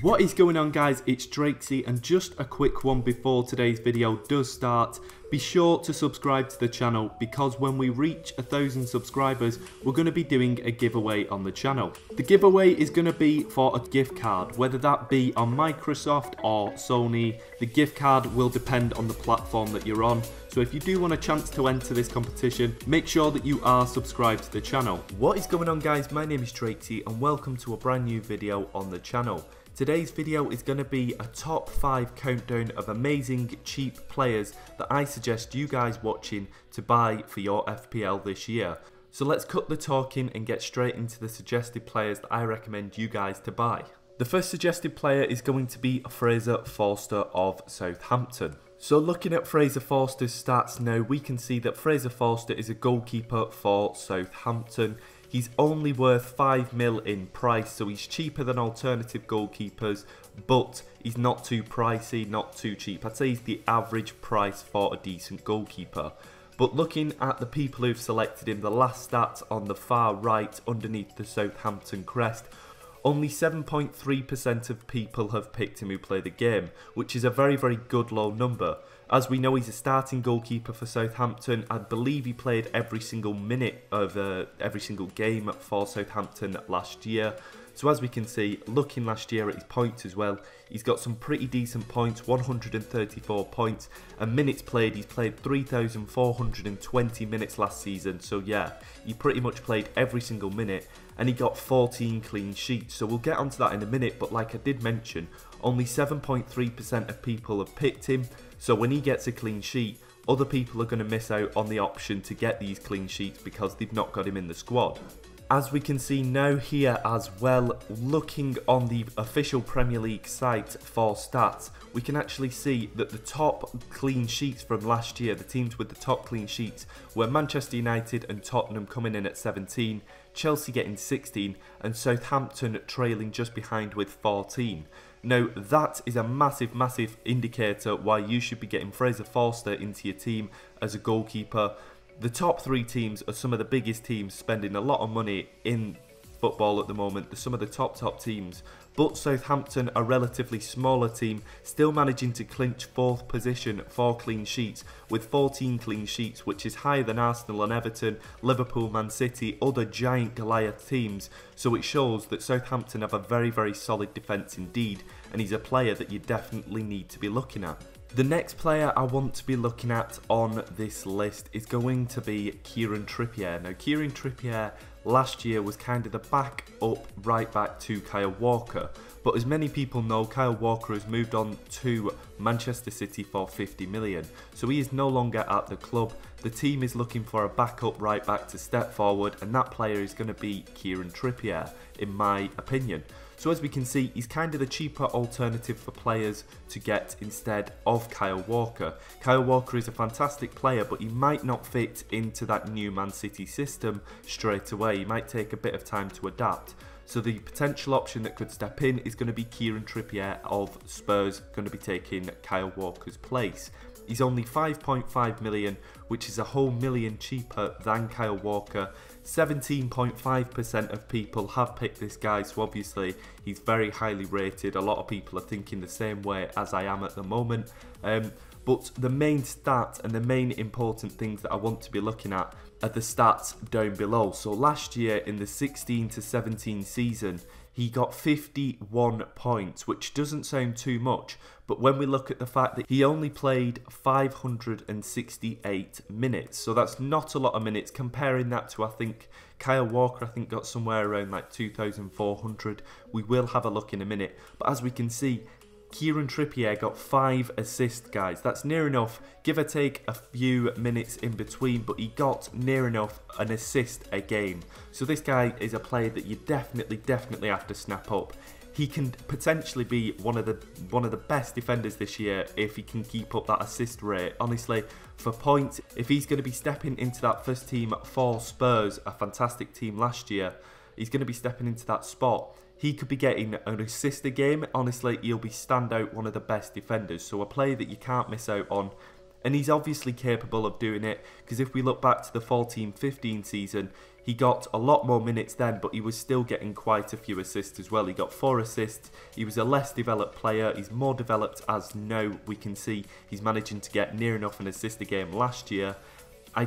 What is going on, guys? It's Drakesy, and just a quick one before today's video does start. Be sure to subscribe to the channel, because when we reach 1,000 subscribers, we're going to be doing a giveaway on the channel. The giveaway is going to be for a gift card, whether that be on Microsoft or Sony. The gift card will depend on the platform that you're on. So if you do want a chance to enter this competition, make sure that you are subscribed to the channel. What is going on, guys? My name is Drakesy, and welcome to a brand new video on the channel. Today's video is going to be a top 5 countdown of amazing cheap players that I suggest you guys watching to buy for your FPL this year. So let's cut the talking and get straight into the suggested players that I recommend you guys to buy. The first suggested player is going to be Fraser Foster of Southampton. So looking at Fraser Forster's stats now, we can see that Fraser Foster is a goalkeeper for Southampton. He's only worth 5 mil in price, so he's cheaper than alternative goalkeepers, but he's not too pricey, not too cheap. I'd say he's the average price for a decent goalkeeper. But looking at the people who've selected him, the last stat on the far right underneath the Southampton crest, only 7.3% of people have picked him who play the game, which is a very, very good low number. As we know, he's a starting goalkeeper for Southampton. I believe he played every single minute of every single game for Southampton last year. So as we can see, looking last year at his points as well, he's got some pretty decent points, 134 points. And minutes played, he's played 3,420 minutes last season. So yeah, he pretty much played every single minute, and he got 14 clean sheets. So we'll get onto that in a minute, but like I did mention, only 7.3% of people have picked him. So when he gets a clean sheet, other people are going to miss out on the option to get these clean sheets because they've not got him in the squad. As we can see now here as well, looking on the official Premier League site for stats, we can actually see that the top clean sheets from last year, the teams with the top clean sheets, were Manchester United and Tottenham coming in at 17, Chelsea getting 16, and Southampton trailing just behind with 14. Now that is a massive, massive indicator why you should be getting Fraser Forster into your team as a goalkeeper. The top 3 teams are some of the biggest teams spending a lot of money in football at the moment. They're some of the top teams. But Southampton, a relatively smaller team, still managing to clinch 4th position for clean sheets with 14 clean sheets, which is higher than Arsenal and Everton, Liverpool, Man City, other giant Goliath teams. So it shows that Southampton have a very, very solid defence indeed, and he's a player that you definitely need to be looking at. The next player I want to be looking at on this list is going to be Kieran Trippier. Now, Kieran Trippier last year was kind of the backup right back to Kyle Walker. But as many people know, Kyle Walker has moved on to Manchester City for 50 million. So he is no longer at the club. The team is looking for a backup right back to step forward, and that player is going to be Kieran Trippier, in my opinion. So as we can see, he's kind of the cheaper alternative for players to get instead of Kyle Walker. Kyle Walker is a fantastic player, but he might not fit into that new Man City system straight away. He might take a bit of time to adapt. So the potential option that could step in is going to be Kieran Trippier of Spurs, going to be taking Kyle Walker's place. He's only 5.5 million, which is a whole million cheaper than Kyle Walker. 17.5% of people have picked this guy, so obviously he's very highly rated. A lot of people are thinking the same way as I am at the moment. But the main stat and the main important things that I want to be looking at are the stats down below. So last year in the 16 to 17 season, he got 51 points, which doesn't sound too much, but when we look at the fact that he only played 568 minutes, so that's not a lot of minutes, comparing that to, I think, Kyle Walker, I think, got somewhere around like 2,400. We will have a look in a minute, but as we can see, Kieran Trippier got 5 assists, guys. That's near enough, give or take a few minutes in between, but he got near enough an assist a game. So this guy is a player that you definitely have to snap up. He can potentially be one of the best defenders this year if he can keep up that assist rate. Honestly, for points, if he's going to be stepping into that first team for Spurs, a fantastic team last year, he's going to be stepping into that spot. He could be getting an assist a game. Honestly, he'll be standout one of the best defenders. So a player that you can't miss out on. And he's obviously capable of doing it, because if we look back to the 14-15 season, he got a lot more minutes then, but he was still getting quite a few assists as well. He got 4 assists. He was a less developed player. He's more developed as now we can see he's managing to get near enough an assist a game last year.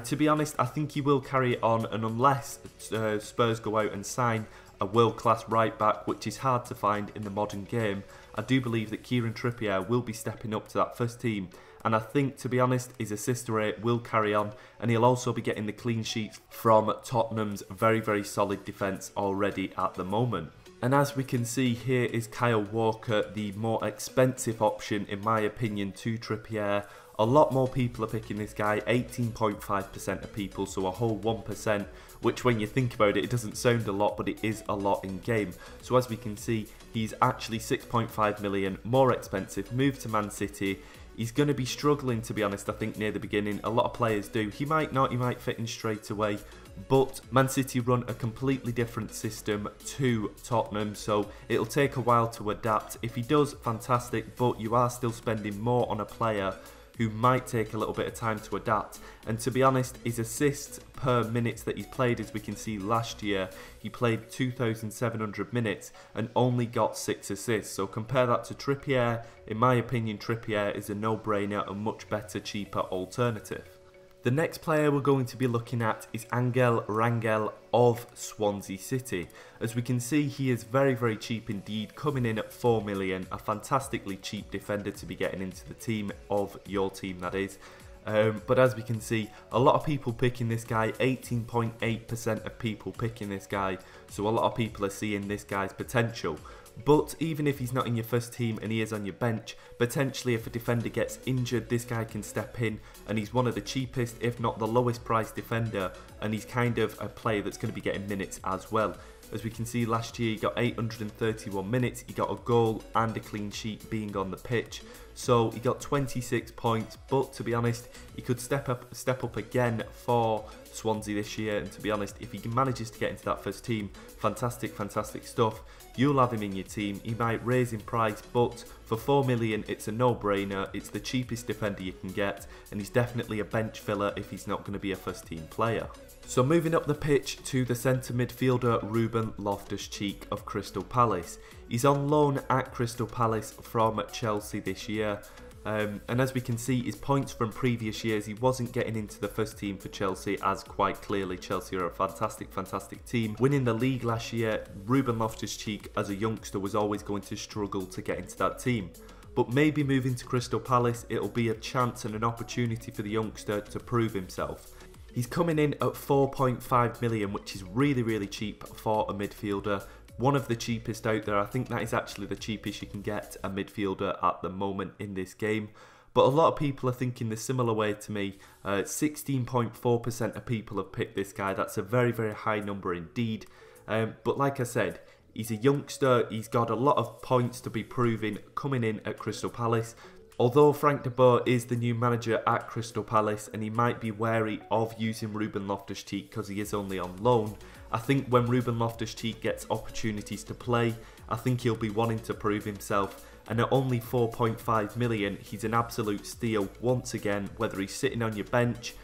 To be honest, I think he will carry it on, and unless Spurs go out and sign a world-class right-back, which is hard to find in the modern game, I do believe that Kieran Trippier will be stepping up to that first team. And I think, to be honest, his assist rate will carry on, and he'll also be getting the clean sheets from Tottenham's very, very solid defence already at the moment. And as we can see, here is Kyle Walker, the more expensive option, in my opinion, to Trippier. A lot more people are picking this guy, 18.5% of people, so a whole 1%, which when you think about it, it doesn't sound a lot, but it is a lot in game. So as we can see, he's actually 6.5 million more expensive, moved to Man City. He's going to be struggling, to be honest, I think, near the beginning. A lot of players do. He might not, he might fit in straight away. But Man City run a completely different system to Tottenham, so it'll take a while to adapt. If he does, fantastic, but you are still spending more on a player who might take a little bit of time to adapt. And to be honest, his assists per minutes that he's played, as we can see last year, he played 2,700 minutes and only got 6 assists. So compare that to Trippier. In my opinion, Trippier is a no-brainer, a much better, cheaper alternative. The next player we're going to be looking at is Rangel of Swansea City. As we can see, he is very, very cheap indeed, coming in at 4 million, a fantastically cheap defender to be getting into the team of your team, that is. But as we can see, a lot of people picking this guy, 18.8% of people picking this guy, so a lot of people are seeing this guy's potential. But even if he's not in your first team and he is on your bench, potentially if a defender gets injured, this guy can step in, and he's one of the cheapest, if not the lowest priced defender, and he's kind of a player that's going to be getting minutes as well. As we can see, last year he got 831 minutes, he got a goal and a clean sheet being on the pitch. So he got 26 points, but to be honest, he could step up again for Swansea this year. And to be honest, if he manages to get into that first team, fantastic, fantastic stuff. You'll have him in your team. He might raise in price, but for 4 million, it's a no-brainer. It's the cheapest defender you can get, and he's definitely a bench filler if he's not going to be a first team player. So moving up the pitch to the centre midfielder, Ruben Loftus-Cheek of Crystal Palace. He's on loan at Crystal Palace from Chelsea this year. And as we can see, his points from previous years, he wasn't getting into the first team for Chelsea, as quite clearly Chelsea are a fantastic, fantastic team. Winning the league last year, Ruben Loftus-Cheek as a youngster was always going to struggle to get into that team. But maybe moving to Crystal Palace, it'll be a chance and an opportunity for the youngster to prove himself. He's coming in at 4.5 million, which is really, really cheap for a midfielder. One of the cheapest out there. I think that is actually the cheapest you can get a midfielder at the moment in this game. But a lot of people are thinking the similar way to me. 16.4% of people have picked this guy. That's a very, very high number indeed. But like I said, he's a youngster. He's got a lot of points to be proving coming in at Crystal Palace. Although Frank de Boer is the new manager at Crystal Palace and he might be wary of using Ruben Loftus-Cheek because he is only on loan, I think when Ruben Loftus-Cheek gets opportunities to play, I think he'll be wanting to prove himself. And at only 4.5 million, he's an absolute steal once again, whether he's sitting on your bench.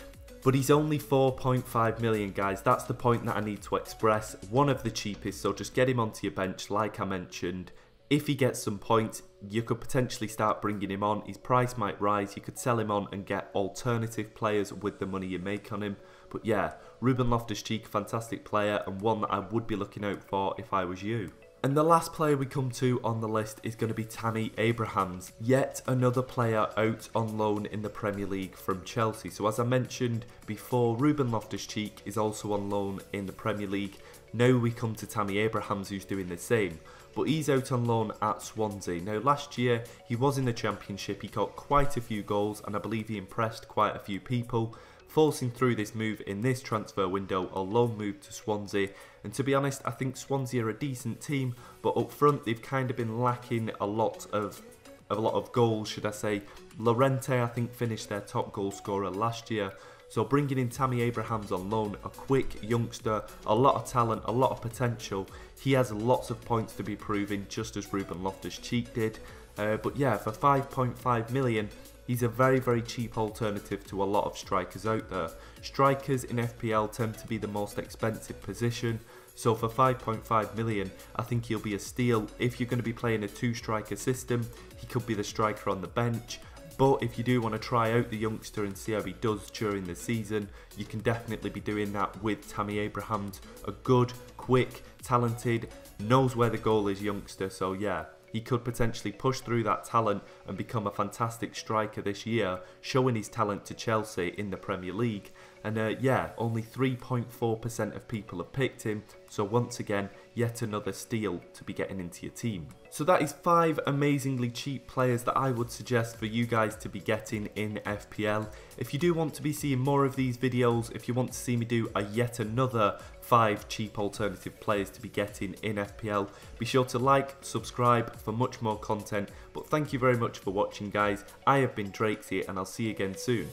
But he's only 4.5 million, guys. That's the point that I need to express. One of the cheapest, so just get him onto your bench like I mentioned. If he gets some points, you could potentially start bringing him on. His price might rise. You could sell him on and get alternative players with the money you make on him. But yeah, Ruben Loftus-Cheek, fantastic player and one that I would be looking out for if I was you. And the last player we come to on the list is going to be Tammy Abraham. Yet another player out on loan in the Premier League from Chelsea. So as I mentioned before, Ruben Loftus-Cheek is also on loan in the Premier League. Now we come to Tammy Abraham, who's doing the same. But he's out on loan at Swansea. Now last year he was in the Championship, he got quite a few goals and I believe he impressed quite a few people, forcing through this move in this transfer window, a loan move to Swansea. And to be honest, I think Swansea are a decent team, but up front they've kind of been lacking a lot of goals, should I say. Llorente, I think, finished their top goal scorer last year. So bringing in Tammy Abraham on loan, a quick youngster, a lot of talent, a lot of potential. He has lots of points to be proving, just as Ruben Loftus-Cheek did. But yeah, for 5.5 million, He's a very cheap alternative to a lot of strikers out there. Strikers in FPL tend to be the most expensive position, so for 5.5 million, I think he'll be a steal. If you're going to be playing a 2-striker system, he could be the striker on the bench. But if you do want to try out the youngster and see how he does during the season, you can definitely be doing that with Tammy Abraham, a good, quick, talented, knows where the goal is youngster. So yeah, he could potentially push through that talent and become a fantastic striker this year, showing his talent to Chelsea in the Premier League. And yeah, only 3.4% of people have picked him, so once again, yet another steal to be getting into your team. So that is 5 amazingly cheap players that I would suggest for you guys to be getting in FPL. If you do want to be seeing more of these videos, if you want to see me do a yet another 5 cheap alternative players to be getting in FPL, be sure to like, subscribe for much more content. But thank you very much for watching, guys. I have been Drakesy, and I'll see you again soon.